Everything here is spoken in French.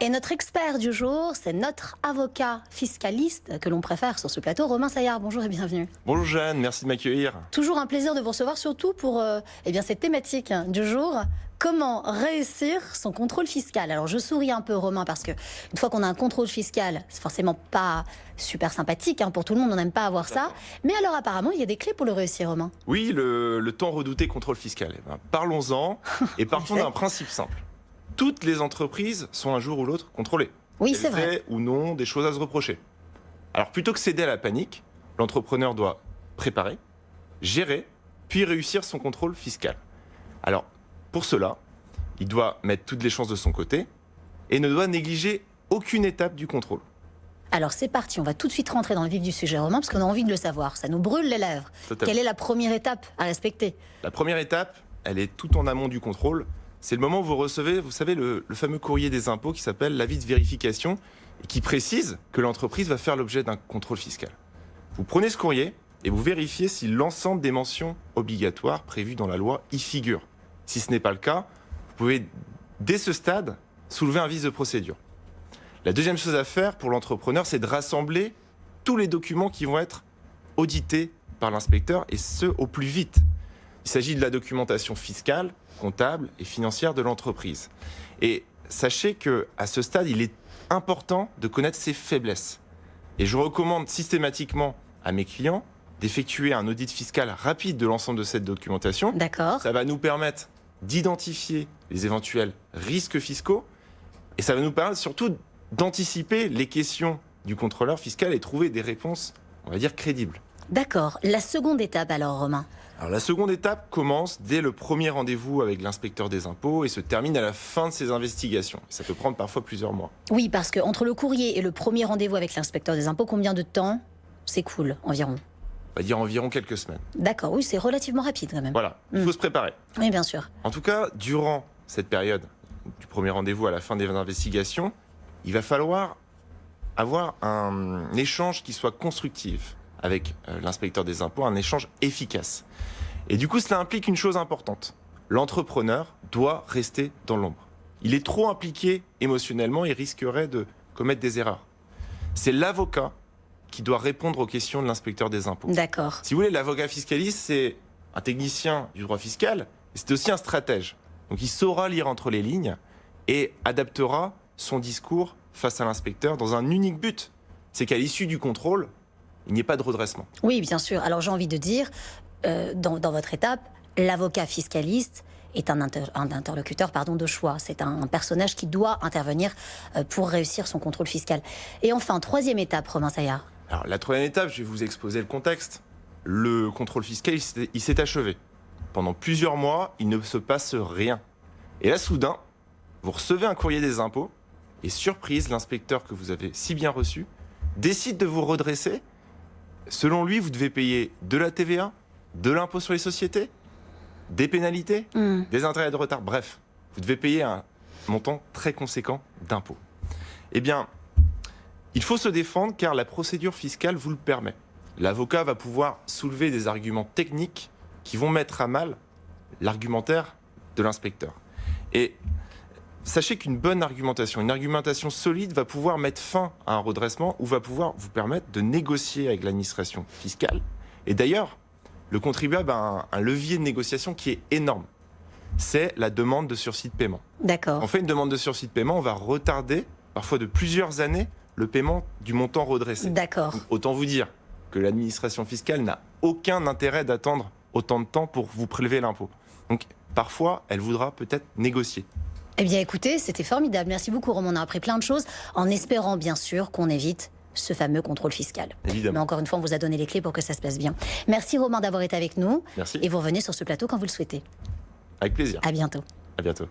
Et notre expert du jour, c'est notre avocat fiscaliste que l'on préfère sur ce plateau, Romain Saillard. Bonjour et bienvenue. Bonjour Jeanne, merci de m'accueillir. Toujours un plaisir de vous recevoir, surtout pour cette thématique du jour. Comment réussir son contrôle fiscal? Alors je souris un peu, Romain, parce que une fois qu'on a un contrôle fiscal, c'est forcément pas super sympathique pour tout le monde, on n'aime pas avoir ça. Mais alors apparemment, il y a des clés pour le réussir, Romain. Oui, le tant redouté contrôle fiscal. Eh ben, parlons-en et partons d'un principe simple. Toutes les entreprises sont un jour ou l'autre contrôlées. Oui, c'est vrai. Elles aient ou non des choses à se reprocher. Alors plutôt que céder à la panique, l'entrepreneur doit préparer, gérer, puis réussir son contrôle fiscal. Alors pour cela, il doit mettre toutes les chances de son côté et ne doit négliger aucune étape du contrôle. Alors c'est parti, on va tout de suite rentrer dans le vif du sujet, Romain, parce qu'on a envie de le savoir. Ça nous brûle les lèvres. Totalement. Quelle est la première étape à respecter? La première étape, elle est tout en amont du contrôle. C'est le moment où vous recevez, vous savez, le fameux courrier des impôts qui s'appelle l'avis de vérification et qui précise que l'entreprise va faire l'objet d'un contrôle fiscal. Vous prenez ce courrier et vous vérifiez si l'ensemble des mentions obligatoires prévues dans la loi y figurent. Si ce n'est pas le cas, vous pouvez, dès ce stade, soulever un vice de procédure. La deuxième chose à faire pour l'entrepreneur, c'est de rassembler tous les documents qui vont être audités par l'inspecteur, et ce, au plus vite. Il s'agit de la documentation fiscale, comptable et financière de l'entreprise. Et sachez qu'à ce stade, il est important de connaître ses faiblesses. Et je recommande systématiquement à mes clients d'effectuer un audit fiscal rapide de l'ensemble de cette documentation. D'accord. Ça va nous permettre d'identifier les éventuels risques fiscaux et ça va nous permettre surtout d'anticiper les questions du contrôleur fiscal et trouver des réponses, on va dire, crédibles. D'accord. La seconde étape alors, Romain? Alors, la seconde étape commence dès le premier rendez-vous avec l'inspecteur des impôts et se termine à la fin de ses investigations. Ça peut prendre parfois plusieurs mois. Oui, parce qu'entre le courrier et le premier rendez-vous avec l'inspecteur des impôts, combien de temps s'écoule environ? On va dire environ quelques semaines. D'accord, oui, c'est relativement rapide quand même. Voilà, il faut se préparer. Oui, bien sûr. En tout cas, durant cette période du premier rendez-vous à la fin des investigations, il va falloir avoir un échange qui soit constructif avec l'inspecteur des impôts, un échange efficace. Et du coup, cela implique une chose importante. L'entrepreneur doit rester dans l'ombre. Il est trop impliqué émotionnellement et risquerait de commettre des erreurs. C'est l'avocat qui doit répondre aux questions de l'inspecteur des impôts. D'accord. Si vous voulez, l'avocat fiscaliste, c'est un technicien du droit fiscal, et c'est aussi un stratège. Donc il saura lire entre les lignes et adaptera son discours face à l'inspecteur dans un unique but. C'est qu'à l'issue du contrôle, il n'y ait pas de redressement. Oui, bien sûr. Alors j'ai envie de dire, dans votre étape, l'avocat fiscaliste est un interlocuteur de choix. C'est un personnage qui doit intervenir pour réussir son contrôle fiscal. Et enfin, troisième étape, Romain Saillard. Alors la troisième étape, je vais vous exposer le contexte. Le contrôle fiscal, il s'est achevé. Pendant plusieurs mois, il ne se passe rien. Et là, soudain, vous recevez un courrier des impôts et surprise, l'inspecteur que vous avez si bien reçu décide de vous redresser. Selon lui, vous devez payer de la TVA, de l'impôt sur les sociétés, des pénalités, des intérêts de retard. Bref, vous devez payer un montant très conséquent d'impôts. Eh bien, il faut se défendre car la procédure fiscale vous le permet. L'avocat va pouvoir soulever des arguments techniques qui vont mettre à mal l'argumentaire de l'inspecteur. Et sachez qu'une bonne argumentation, une argumentation solide va pouvoir mettre fin à un redressement ou va pouvoir vous permettre de négocier avec l'administration fiscale. Et d'ailleurs, le contribuable a un levier de négociation qui est énorme. C'est la demande de sursis de paiement. D'accord. On fait une demande de sursis de paiement, on va retarder, parfois de plusieurs années, le paiement du montant redressé. D'accord. Donc, autant vous dire que l'administration fiscale n'a aucun intérêt d'attendre autant de temps pour vous prélever l'impôt. Donc parfois, elle voudra peut-être négocier. Eh bien écoutez, c'était formidable. Merci beaucoup, Romain. On a appris plein de choses en espérant bien sûr qu'on évite ce fameux contrôle fiscal. Évidemment. Mais encore une fois, on vous a donné les clés pour que ça se passe bien. Merci Romain d'avoir été avec nous. Merci. Et vous revenez sur ce plateau quand vous le souhaitez. Avec plaisir. À bientôt. À bientôt.